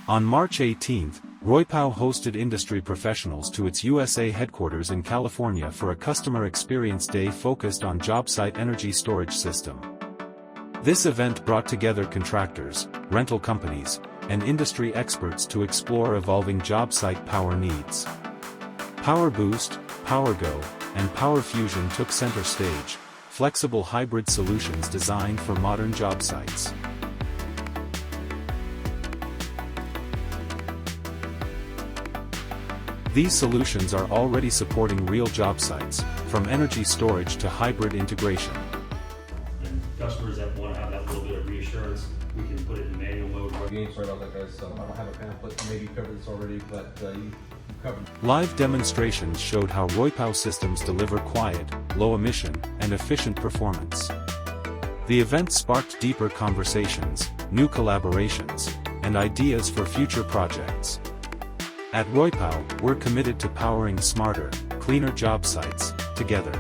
On March 18, ROYPOW hosted industry professionals to its USA headquarters in California for a customer experience day focused on job site energy storage system. This event brought together contractors, rental companies, and industry experts to explore evolving job site power needs. PowerBoost, PowerGo, and PowerFusion took center stage, flexible hybrid solutions designed for modern job sites. These solutions are already supporting real job sites, from energy storage to hybrid integration. And customers that want to have that little bit of reassurance, we can put it in manual mode. Sorry about that, guys. So I don't have a pamphlet. Maybe you covered this already, but you covered. Live demonstrations showed how ROYPOW systems deliver quiet, low emission, and efficient performance. The event sparked deeper conversations, new collaborations, and ideas for future projects. At ROYPOW, we're committed to powering smarter, cleaner job sites, together.